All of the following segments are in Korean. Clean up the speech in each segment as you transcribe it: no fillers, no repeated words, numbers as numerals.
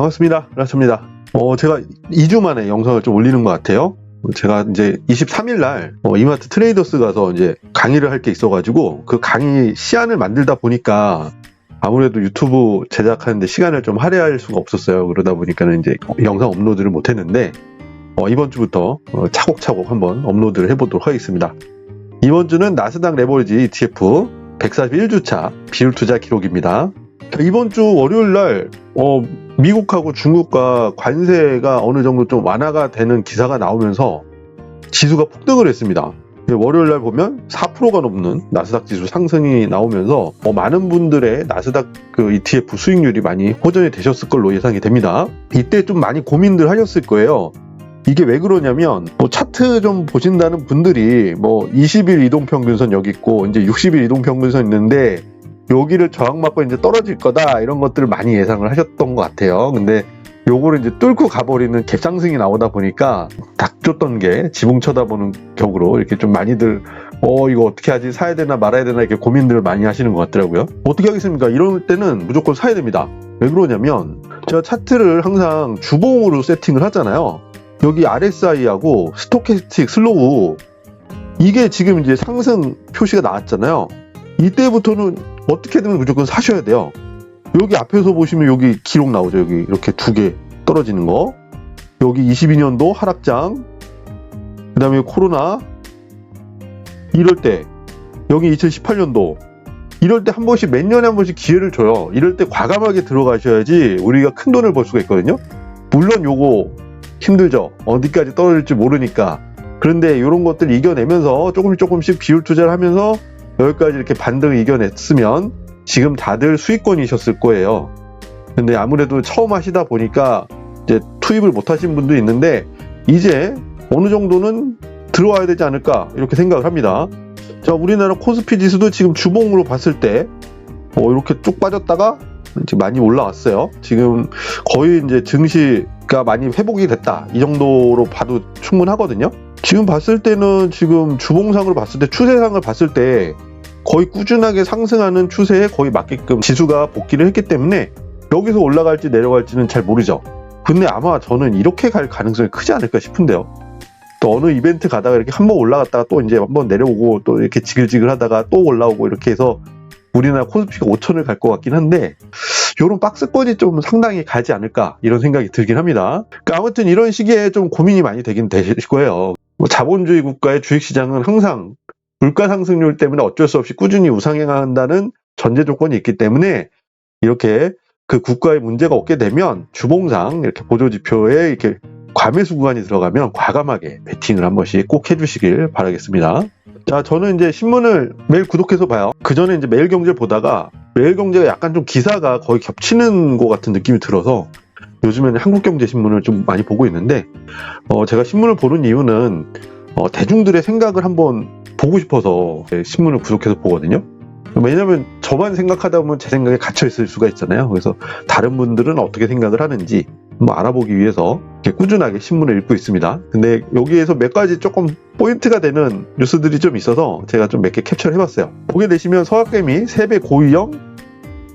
반갑습니다. 라스입니다. 제가 2주 만에 영상을 좀 올리는 것 같아요. 제가 이제 23일 날 이마트 트레이더스 가서 이제 강의를 할 게 있어가지고 그 강의 시안을 만들다 보니까 아무래도 유튜브 제작하는데 시간을 좀 할애할 수가 없었어요. 그러다 보니까는 이제 영상 업로드를 못했는데 이번 주부터 차곡차곡 한번 업로드를 해보도록 하겠습니다. 이번 주는 나스닥 레버리지 ETF 141주차 비율 투자 기록입니다. 이번 주 월요일 날 미국하고 중국과 관세가 어느 정도 좀 완화가 되는 기사가 나오면서 지수가 폭등을 했습니다. 월요일 날 보면 4%가 넘는 나스닥 지수 상승이 나오면서 많은 분들의 나스닥 그 ETF 수익률이 많이 호전이 되셨을 걸로 예상이 됩니다. 이때 좀 많이 고민들 하셨을 거예요. 이게 왜 그러냐면 차트 좀 보신다는 분들이 20일 이동평균선 여기 있고 이제 60일 이동평균선 있는데 여기를 저항받고 이제 떨어질 거다 이런 것들을 많이 예상을 하셨던 것 같아요. 근데 요거를 이제 뚫고 가버리는 갭상승이 나오다 보니까 닥쳤던 게 지붕 쳐다보는 격으로 이렇게 좀 많이들 이거 어떻게 하지, 사야 되나 말아야 되나 이렇게 고민들을 많이 하시는 것 같더라고요. 어떻게 하겠습니까? 이럴 때는 무조건 사야 됩니다. 왜 그러냐면 제가 차트를 항상 주봉으로 세팅을 하잖아요. 여기 RSI하고 스토캐스틱 슬로우 이게 지금 이제 상승 표시가 나왔잖아요. 이때부터는 어떻게든 무조건 사셔야 돼요. 여기 앞에서 보시면 여기 기록 나오죠. 여기 이렇게 두 개 떨어지는 거. 여기 22년도 하락장, 그 다음에 코로나, 이럴 때 여기 2018년도 이럴 때 한 번씩 몇 년에 한 번씩 기회를 줘요. 이럴 때 과감하게 들어가셔야지 우리가 큰 돈을 벌 수가 있거든요. 물론 요거 힘들죠. 어디까지 떨어질지 모르니까. 그런데 이런 것들 이겨내면서 조금씩 비율 투자를 하면서 여기까지 이렇게 반등을 이겨냈으면 지금 다들 수익권이셨을 거예요. 근데 아무래도 처음 하시다 보니까 이제 투입을 못 하신 분도 있는데 이제 어느 정도는 들어와야 되지 않을까 이렇게 생각을 합니다. 자, 우리나라 코스피 지수도 지금 주봉으로 봤을 때 이렇게 쭉 빠졌다가 이제 많이 올라왔어요. 지금 거의 이제 증시가 많이 회복이 됐다 이 정도로 봐도 충분하거든요. 지금 봤을 때는 지금 주봉상으로 봤을 때 추세상을 봤을 때 거의 꾸준하게 상승하는 추세에 거의 맞게끔 지수가 복귀를 했기 때문에 여기서 올라갈지 내려갈지는 잘 모르죠. 근데 아마 저는 이렇게 갈 가능성이 크지 않을까 싶은데요. 또 어느 이벤트 가다가 이렇게 한번 올라갔다가 또 이제 한번 내려오고 또 이렇게 지글지글 하다가 또 올라오고 이렇게 해서 우리나라 코스피가 5천을 갈 것 같긴 한데 요런 박스권이 좀 상당히 가지 않을까 이런 생각이 들긴 합니다. 그러니까 아무튼 이런 시기에 좀 고민이 많이 되긴 되실 거예요. 자본주의 국가의 주식시장은 항상 물가 상승률 때문에 어쩔 수 없이 꾸준히 우상향한다는 전제 조건이 있기 때문에 이렇게 그 국가에 문제가 없게 되면 주봉상 이렇게 보조지표에 이렇게 과매수 구간이 들어가면 과감하게 베팅을 한 번씩 꼭 해주시길 바라겠습니다. 자, 저는 이제 신문을 매일 구독해서 봐요. 그 전에 이제 매일경제를 보다가 매일경제가 약간 좀 기사가 거의 겹치는 것 같은 느낌이 들어서 요즘에는 한국경제신문을 좀 많이 보고 있는데 제가 신문을 보는 이유는 대중들의 생각을 한번 보고 싶어서 신문을 구독해서 보거든요. 왜냐면 저만 생각하다 보면 제 생각에 갇혀 있을 수가 있잖아요. 그래서 다른 분들은 어떻게 생각을 하는지 한번 알아보기 위해서 이렇게 꾸준하게 신문을 읽고 있습니다. 근데 여기에서 몇 가지 조금 포인트가 되는 뉴스들이 좀 있어서 제가 좀 몇 개 캡처를 해봤어요. 보게 되시면 서학개미 3배 고위험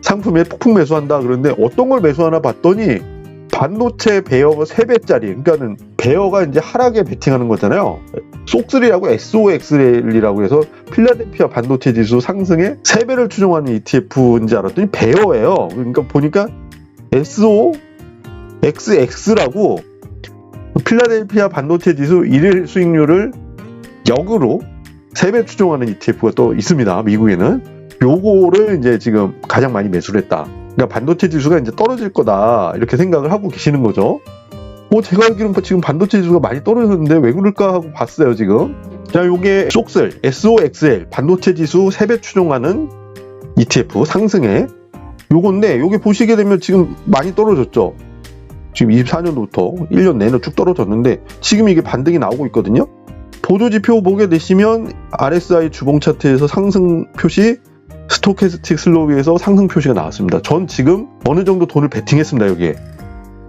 상품에 폭풍 매수한다. 그런데 어떤 걸 매수하나 봤더니 반도체 베어가 3배짜리, 그러니까는 베어가 이제 하락에 베팅하는 거잖아요. 쏙3라고 SOXL이라고 해서 필라델피아 반도체 지수 상승에 3배를 추종하는 ETF인지 알았더니 베어예요. 그러니까 보니까 SOXX라고 필라델피아 반도체 지수 1일 수익률을 역으로 3배 추종하는 ETF가 또 있습니다. 미국에는. 요거를 이제 지금 가장 많이 매수를 했다. 그러니까 반도체 지수가 이제 떨어질 거다 이렇게 생각을 하고 계시는 거죠. 제가 알기로는 지금 반도체 지수가 많이 떨어졌는데 왜 그럴까 하고 봤어요 지금. 자, 요게 속슬 SOXL 반도체 지수 3배 추종하는 ETF 상승에 요건데, 요게 보시게 되면 지금 많이 떨어졌죠. 지금 24년도부터 1년 내내 쭉 떨어졌는데 지금 이게 반등이 나오고 있거든요. 보조지표 보게 되시면 RSI 주봉 차트에서 상승 표시, 스토캐스틱 슬로우에서 상승 표시가 나왔습니다. 전 지금 어느 정도 돈을 베팅했습니다. 여기에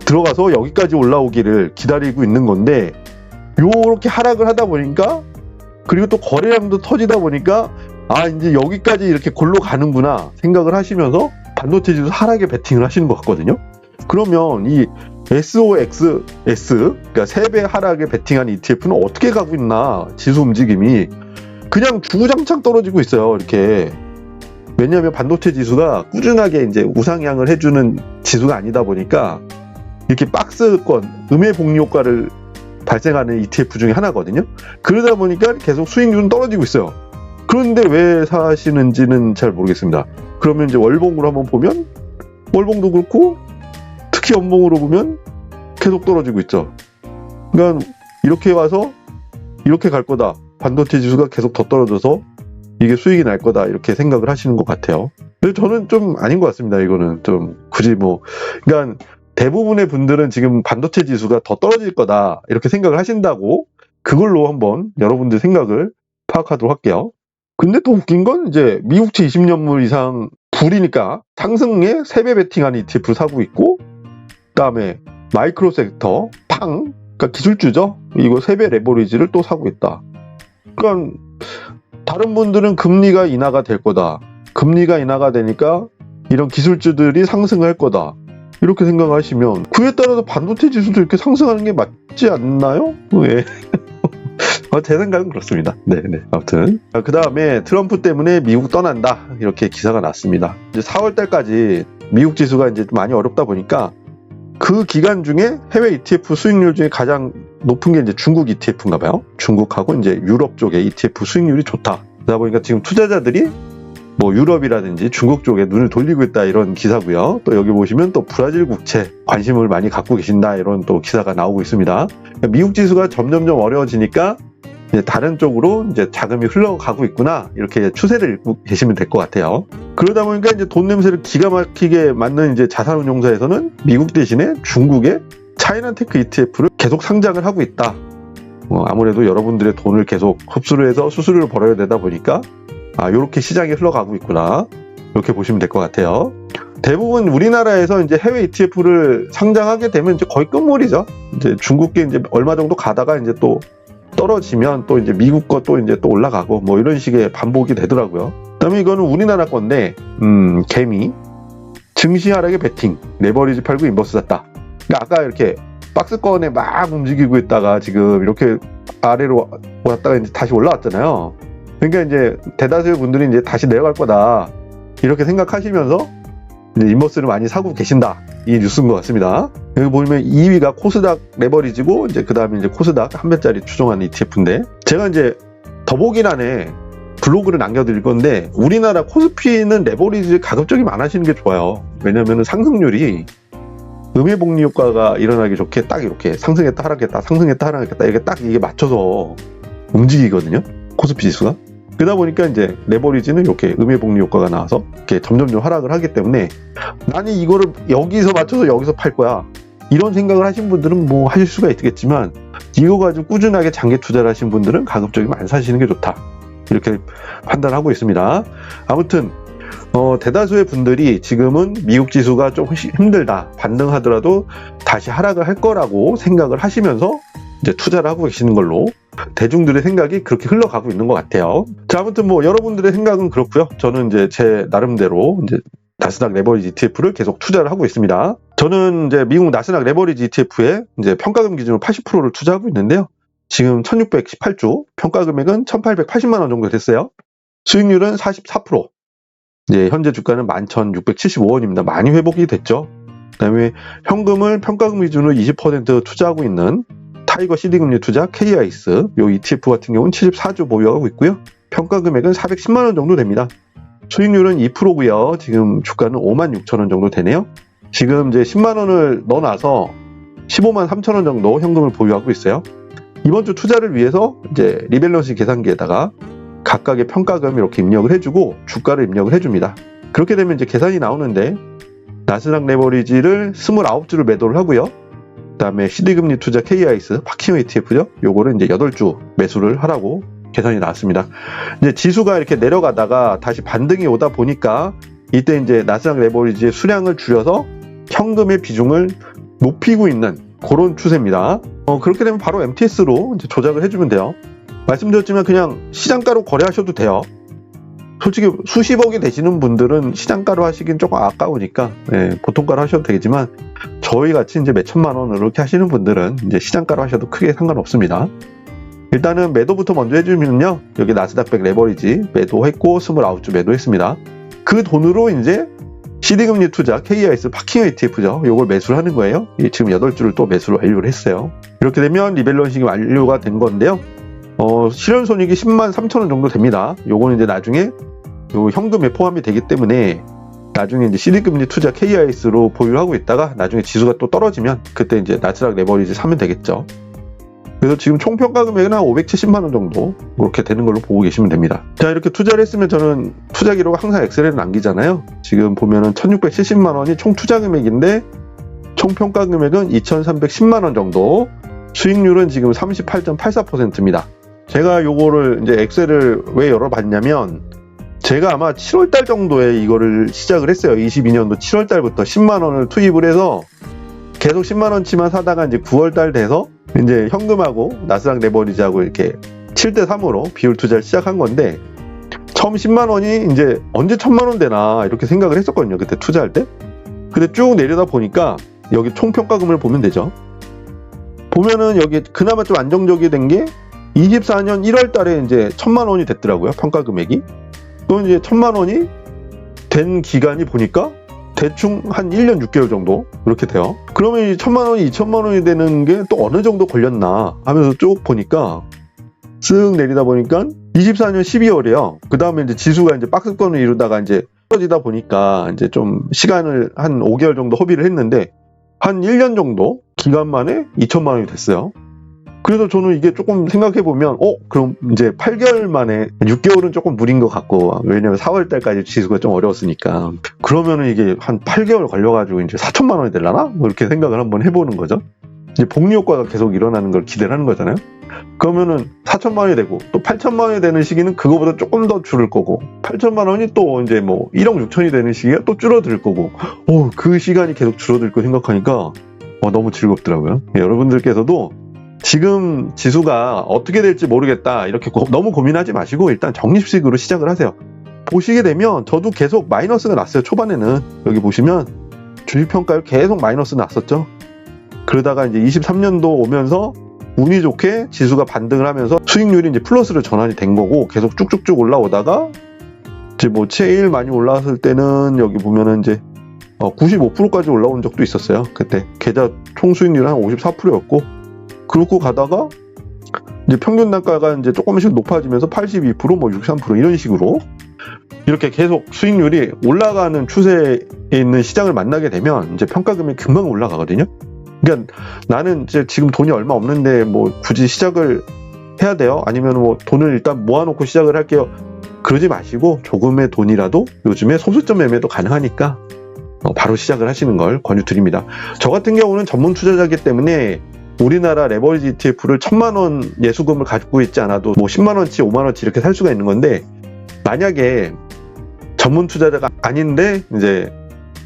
들어가서 여기까지 올라오기를 기다리고 있는 건데 요렇게 하락을 하다 보니까, 그리고 또 거래량도 터지다 보니까 이제 여기까지 이렇게 골로 가는구나 생각을 하시면서 반도체 지수 하락에 베팅을 하시는 것 같거든요. 그러면 이 SOXS, 그러니까 3배 하락에 베팅한 ETF는 어떻게 가고 있나, 지수 움직임이 그냥 주구장창 떨어지고 있어요. 이렇게. 왜냐하면 반도체 지수가 꾸준하게 이제 우상향을 해주는 지수가 아니다 보니까 이렇게 박스권, 음의 복리 효과를 발생하는 ETF 중에 하나거든요. 그러다 보니까 계속 수익률은 떨어지고 있어요. 그런데 왜 사시는지는 잘 모르겠습니다. 그러면 이제 월봉으로 한번 보면 월봉도 그렇고 특히 연봉으로 보면 계속 떨어지고 있죠. 그러니까 이렇게 와서 이렇게 갈 거다. 반도체 지수가 계속 더 떨어져서 이게 수익이 날 거다. 이렇게 생각을 하시는 것 같아요. 근데 저는 좀 아닌 것 같습니다. 이거는 좀 굳이 그러니까 대부분의 분들은 지금 반도체 지수가 더 떨어질 거다. 이렇게 생각을 하신다고 그걸로 한번 여러분들 생각을 파악하도록 할게요. 근데 또 웃긴 건 이제 미국채 20년물 이상 불이니까 상승에 3배 베팅한 ETF를 사고 있고, 그다음에 마이크로 섹터 팡, 그러니까 기술주죠. 이거 3배 레버리지를 또 사고 있다. 그러니까 다른 분들은 금리가 인하가 될 거다. 금리가 인하가 되니까 이런 기술주들이 상승할 거다. 이렇게 생각하시면 그에 따라서 반도체 지수도 이렇게 상승하는 게 맞지 않나요? 예. 제 생각은 그렇습니다. 네네. 아무튼 그 다음에 트럼프 때문에 미국 떠난다, 이렇게 기사가 났습니다. 이제 4월달까지 미국 지수가 이제 많이 어렵다 보니까 그 기간 중에 해외 ETF 수익률 중에 가장 높은 게 이제 중국 ETF인가 봐요. 중국하고 이제 유럽 쪽의 ETF 수익률이 좋다. 그러다 보니까 지금 투자자들이 유럽이라든지 중국 쪽에 눈을 돌리고 있다, 이런 기사고요. 또 여기 보시면 또 브라질 국채 관심을 많이 갖고 계신다, 이런 또 기사가 나오고 있습니다. 미국 지수가 점점점 어려워지니까 이제 다른 쪽으로 이제 자금이 흘러가고 있구나, 이렇게 추세를 읽고 계시면 될 것 같아요. 그러다 보니까 이제 돈 냄새를 기가 막히게 맡는 이제 자산운용사에서는 미국 대신에 중국의 차이나테크 ETF를 계속 상장을 하고 있다. 아무래도 여러분들의 돈을 계속 흡수를 해서 수수료를 벌어야 되다 보니까 이렇게 시장이 흘러가고 있구나, 이렇게 보시면 될 것 같아요. 대부분 우리나라에서 이제 해외 ETF를 상장하게 되면 이제 거의 끝물이죠. 이제 중국계 이제 얼마 정도 가다가 이제 또 떨어지면 또 이제 미국 거 또 이제 또 올라가고 이런 식의 반복이 되더라고요. 그다음에 이거는 우리나라 건데, 개미 증시 하락에 베팅, 레버리지 팔고 인버스 샀다. 그러니까 아까 이렇게 박스권에 막 움직이고 있다가 지금 이렇게 아래로 왔다가 이제 다시 올라왔잖아요. 그러니까 이제 대다수의 분들이 이제 다시 내려갈 거다, 이렇게 생각하시면서 이제 인버스를 많이 사고 계신다, 이 뉴스인 것 같습니다. 여기 보면 2위가 코스닥 레버리지고, 이제 그 다음에 이제 코스닥 한 배짜리 추종하는 ETF인데, 제가 이제 더보기란에 블로그를 남겨드릴 건데, 우리나라 코스피는 레버리지 가급적이면 안 하시는 게 좋아요. 왜냐면 상승률이 음의 복리 효과가 일어나기 좋게 딱 이렇게 상승했다 하락했다 상승했다 하락했다, 이게 딱 이게 맞춰서 움직이거든요, 코스피 지수가. 그러다 보니까 이제 레버리지는 이렇게 음의 복리 효과가 나와서 이렇게 점점점 하락을 하기 때문에, 나는 이거를 여기서 맞춰서 여기서 팔 거야, 이런 생각을 하신 분들은 하실 수가 있겠지만, 이거 가지고 꾸준하게 장기 투자를 하신 분들은 가급적이면 안 사시는 게 좋다, 이렇게 판단하고 있습니다. 아무튼 대다수의 분들이 지금은 미국 지수가 좀 힘들다, 반등하더라도 다시 하락을 할 거라고 생각을 하시면서 이제 투자를 하고 계시는 걸로 대중들의 생각이 그렇게 흘러가고 있는 것 같아요. 자, 아무튼 여러분들의 생각은 그렇고요. 저는 이제 제 나름대로 이제 나스닥 레버리지 ETF를 계속 투자를 하고 있습니다. 저는 이제 미국 나스닥 레버리지 ETF에 이제 평가금 기준으로 80%를 투자하고 있는데요. 지금 1618주, 평가 금액은 1880만 원 정도 됐어요. 수익률은 44%. 이제 현재 주가는 11,675원입니다. 많이 회복이 됐죠. 그다음에 현금을 평가금 기준으로 20% 투자하고 있는 타이거 CD금리 투자 KIS, 요 ETF 같은 경우는 74주 보유하고 있고요. 평가 금액은 410만 원 정도 됩니다. 수익률은 2%고요. 지금 주가는 56,000원 정도 되네요. 지금 이제 10만 원을 넣어놔서 15만 3천 원 정도 현금을 보유하고 있어요. 이번 주 투자를 위해서 이제 리밸런스 계산기에다가 각각의 평가금 이렇게 입력을 해주고 주가를 입력을 해줍니다. 그렇게 되면 이제 계산이 나오는데, 나스닥 레버리지를 29주를 매도를 하고요. 그 다음에 CD금리 투자 KIS, 파킹 ETF죠. 요거를 이제 8주 매수를 하라고 계산이 나왔습니다. 이제 지수가 이렇게 내려가다가 다시 반등이 오다 보니까 이때 이제 나스닥 레버리지의 수량을 줄여서 현금의 비중을 높이고 있는 그런 추세입니다. 그렇게 되면 바로 MTS로 이제 조작을 해주면 돼요. 말씀드렸지만 그냥 시장가로 거래하셔도 돼요. 솔직히 수십억이 되시는 분들은 시장가로 하시긴 조금 아까우니까 보통가로 하셔도 되겠지만 저희 같이 이제 몇 천만 원으로 이렇게 하시는 분들은 이제 시장가로 하셔도 크게 상관없습니다. 일단은 매도부터 먼저 해주면요, 여기 나스닥 100 레버리지 매도했고 29주 매도했습니다. 그 돈으로 이제 CD금리 투자 KIS 파킹 ETF죠. 요걸 매수를 하는 거예요. 지금 8주를 또 매수를 완료를 했어요. 이렇게 되면 리밸런싱이 완료가 된 건데요. 실현손익이 10만 3천 원 정도 됩니다. 요거는 이제 나중에 요 현금에 포함이 되기 때문에 나중에 이제 CD금리 투자 KIS로 보유하고 있다가 나중에 지수가 또 떨어지면 그때 이제 나스닥 레버리지 사면 되겠죠. 그래서 지금 총평가 금액은 한 570만 원 정도 그렇게 되는 걸로 보고 계시면 됩니다. 자, 이렇게 투자를 했으면 저는 투자 기록을 항상 엑셀에 남기잖아요. 지금 보면은 1670만 원이 총 투자 금액인데 총평가 금액은 2310만 원 정도, 수익률은 지금 38.84%입니다. 제가 요거를 이제 엑셀을 왜 열어봤냐면 제가 아마 7월달 정도에 이거를 시작을 했어요. 22년도 7월달부터 10만 원을 투입을 해서 계속 10만 원치만 사다가 이제 9월달 돼서 이제 현금하고 나스닥 레버리지하고 이렇게 7대3으로 비율 투자를 시작한 건데, 처음 10만 원이 이제 언제 1000만 원 되나 이렇게 생각을 했었거든요. 그때 투자할 때. 근데 쭉 내려다 보니까 여기 총평가금을 보면 되죠. 보면은 여기 그나마 좀 안정적이 된 게 24년 1월 달에 이제 1000만 원이 됐더라고요. 평가 금액이. 또 이제 1000만 원이 된 기간이 보니까 대충 한 1년 6개월 정도 이렇게 돼요. 그러면 이 1000만 원이 2000만 원이 되는 게 또 어느 정도 걸렸나 하면서 쭉 보니까 쓱 내리다 보니까 24년 12월이에요. 그 다음에 이제 지수가 이제 박스권을 이루다가 이제 떨어지다 보니까 이제 좀 시간을 한 5개월 정도 허비를 했는데 한 1년 정도 기간 만에 2000만 원이 됐어요. 그래서 저는 이게 조금 생각해보면 그럼 이제 8개월 만에 6개월은 조금 무리인 것 같고, 왜냐면 4월달까지 지수가 좀 어려웠으니까 그러면은 이게 한 8개월 걸려가지고 이제 4천만 원이 되려나? 뭐 이렇게 생각을 한번 해보는 거죠. 이제 복리 효과가 계속 일어나는 걸 기대를 하는 거잖아요. 그러면은 4천만 원이 되고 또 8천만 원이 되는 시기는 그거보다 조금 더 줄을 거고, 8천만 원이 또 이제 뭐 1억 6천이 되는 시기가 또 줄어들 거고, 그 시간이 계속 줄어들 거 생각하니까 너무 즐겁더라고요. 여러분들께서도 지금 지수가 어떻게 될지 모르겠다 이렇게 너무 고민하지 마시고 일단 적립식으로 시작을 하세요. 보시게 되면 저도 계속 마이너스가 났어요. 초반에는 여기 보시면 주식평가율 계속 마이너스 났었죠. 그러다가 이제 23년도 오면서 운이 좋게 지수가 반등을 하면서 수익률이 이제 플러스로 전환이 된 거고, 계속 쭉쭉쭉 올라오다가 이제 뭐 제일 많이 올라왔을 때는 여기 보면은 이제 95%까지 올라온 적도 있었어요. 그때 계좌 총 수익률은 한 54%였고, 그러고 가다가 이제 평균 단가가 이제 조금씩 높아지면서 82%, 뭐 63% 이런 식으로 이렇게 계속 수익률이 올라가는 추세에 있는 시장을 만나게 되면 이제 평가금이 금방 올라가거든요. 그러니까 나는 이제 지금 돈이 얼마 없는데 뭐 굳이 시작을 해야 돼요? 아니면 뭐 돈을 일단 모아놓고 시작을 할게요? 그러지 마시고 조금의 돈이라도 요즘에 소수점 매매도 가능하니까 바로 시작을 하시는 걸 권유드립니다. 저 같은 경우는 전문 투자자이기 때문에 우리나라 레버리지 ETF를 1000만 원 예수금을 가지고 있지 않아도 뭐 10만 원치, 5만 원치 이렇게 살 수가 있는 건데, 만약에 전문 투자자가 아닌데 이제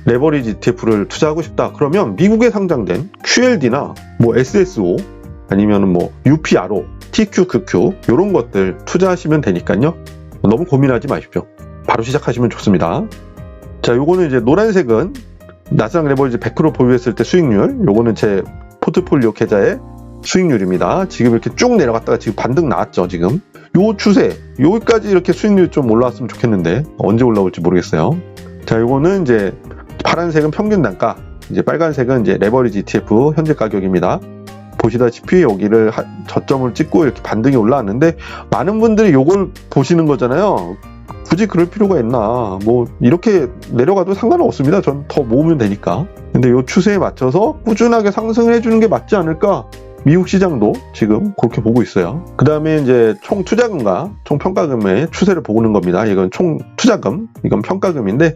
레버리지 ETF를 투자하고 싶다 그러면 미국에 상장된 QLD나 뭐 SSO 아니면은 뭐 UPRO, TQ, QQ 이런 것들 투자하시면 되니까요. 너무 고민하지 마십시오. 바로 시작하시면 좋습니다. 자, 요거는 이제 노란색은 나스닥 레버리지 100% 보유했을 때 수익률, 요거는 제 포트폴리오 계좌의 수익률입니다. 지금 이렇게 쭉 내려갔다가 지금 반등 나왔죠. 지금 요 추세 여기까지 이렇게 수익률이 좀 올라왔으면 좋겠는데 언제 올라올지 모르겠어요. 자, 요거는 이제 파란색은 평균 단가, 이제 빨간색은 이제 레버리지 ETF 현재 가격입니다. 보시다시피 여기를 저점을 찍고 이렇게 반등이 올라왔는데, 많은 분들이 요걸 보시는 거잖아요. 굳이 그럴 필요가 있나, 뭐 이렇게 내려가도 상관은 없습니다. 전 더 모으면 되니까. 근데 요 추세에 맞춰서 꾸준하게 상승을 해주는 게 맞지 않을까, 미국 시장도 지금 그렇게 보고 있어요. 그 다음에 이제 총 투자금과 총 평가금의 추세를 보는 겁니다. 이건 총 투자금, 이건 평가금인데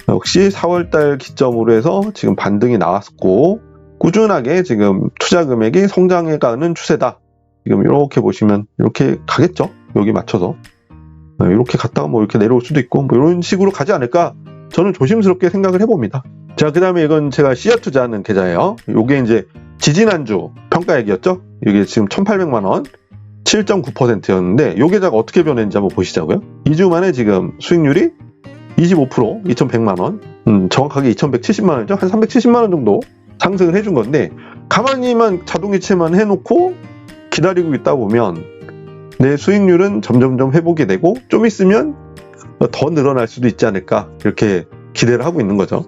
역시 4월달 기점으로 해서 지금 반등이 나왔고 꾸준하게 지금 투자 금액이 성장해가는 추세다. 지금 이렇게 보시면 이렇게 가겠죠. 여기 맞춰서 이렇게 갔다가 뭐 이렇게 내려올 수도 있고 뭐 이런 식으로 가지 않을까, 저는 조심스럽게 생각을 해봅니다. 자, 그 다음에 이건 제가 씨앗 투자하는 계좌예요. 요게 이제 지지난주 평가액이었죠. 이게 지금 1800만원, 7.9%였는데 요 계좌가 어떻게 변했는지 한번 보시자고요. 2주 만에 지금 수익률이 25%, 2,100만원, 정확하게 2,170만원이죠. 한 370만원 정도 상승을 해준 건데, 가만히만 자동이체만 해놓고 기다리고 있다 보면 내 수익률은 점점점 회복이 되고 좀 있으면 더 늘어날 수도 있지 않을까, 이렇게 기대를 하고 있는 거죠.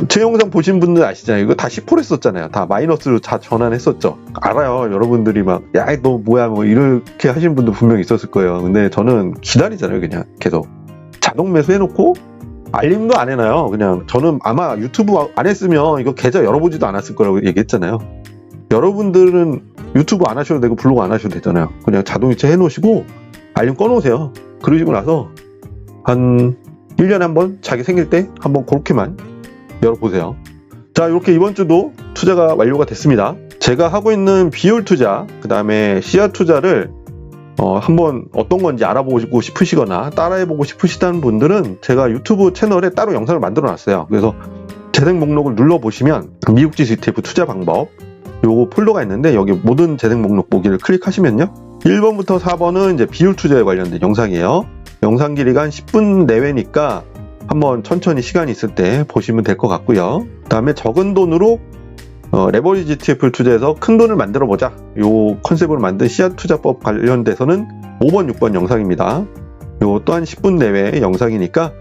제 영상 보신 분들 아시잖아요. 이거 다 10% 했었잖아요. 다 마이너스로 다 전환했었죠. 알아요. 여러분들이 막, 야, 너 뭐야, 뭐, 이렇게 하신 분도 분명히 있었을 거예요. 근데 저는 기다리잖아요. 그냥 계속. 자동 매수 해놓고, 알림도 안 해놔요. 그냥 저는 아마 유튜브 안 했으면 이거 계좌 열어보지도 않았을 거라고 얘기했잖아요. 여러분들은 유튜브 안 하셔도 되고 블로그 안 하셔도 되잖아요. 그냥 자동이체 해놓으시고, 알림 꺼놓으세요. 그러시고 나서, 한 1년에 한 번 자기 생길 때 한번 그렇게만 열어보세요. 자, 이렇게 이번 주도 투자가 완료가 됐습니다. 제가 하고 있는 비율 투자, 그 다음에 씨앗 투자를 한번 어떤 건지 알아보고 싶으시거나 따라해보고 싶으시다는 분들은 제가 유튜브 채널에 따로 영상을 만들어 놨어요. 그래서 재생 목록을 눌러보시면 미국 지수 ETF 투자 방법, 요거 폴더가 있는데 여기 모든 재생 목록 보기를 클릭하시면요, 1번부터 4번은 이제 비율 투자에 관련된 영상이에요. 영상 길이가 한 10분 내외니까 한번 천천히 시간이 있을 때 보시면 될 것 같고요. 그 다음에 적은 돈으로 레버리지 ETF를 투자해서 큰 돈을 만들어 보자, 요 컨셉으로 만든 씨앗 투자법 관련돼서는 5번, 6번 영상입니다. 요 또한 10분 내외의 영상이니까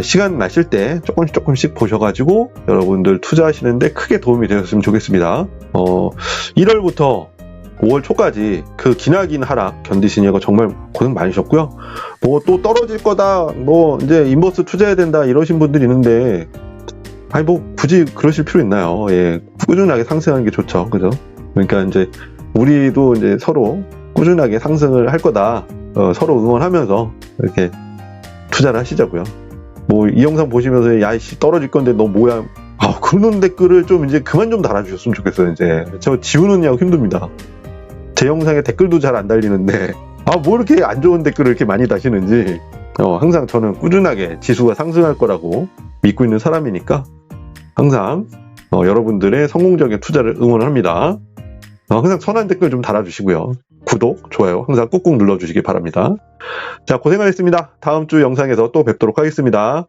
시간 나실 때 조금씩 보셔가지고 여러분들 투자하시는데 크게 도움이 되셨으면 좋겠습니다. 1월부터 5월 초까지 그 기나긴 하락 견디시냐고 정말 고생 많으셨고요. 뭐 또 떨어질 거다, 뭐 이제 인버스 투자해야 된다 이러신 분들이 있는데, 아니 뭐 굳이 그러실 필요 있나요? 예, 꾸준하게 상승하는 게 좋죠, 그죠? 그러니까 이제 우리도 이제 서로 꾸준하게 상승을 할 거다, 서로 응원하면서 이렇게 투자를 하시자고요. 뭐 이 영상 보시면서 야이씨 떨어질 건데 너 뭐야? 그런 댓글을 좀 이제 그만 좀 달아주셨으면 좋겠어요. 이제 저 지우느냐고 힘듭니다. 제 영상에 댓글도 잘 안 달리는데 뭐 이렇게 안 좋은 댓글을 이렇게 많이 다시는지. 항상 저는 꾸준하게 지수가 상승할 거라고 믿고 있는 사람이니까 항상 여러분들의 성공적인 투자를 응원합니다. 항상 선한 댓글 좀 달아주시고요. 구독, 좋아요 항상 꾹꾹 눌러주시기 바랍니다. 자, 고생하셨습니다. 다음 주 영상에서 또 뵙도록 하겠습니다.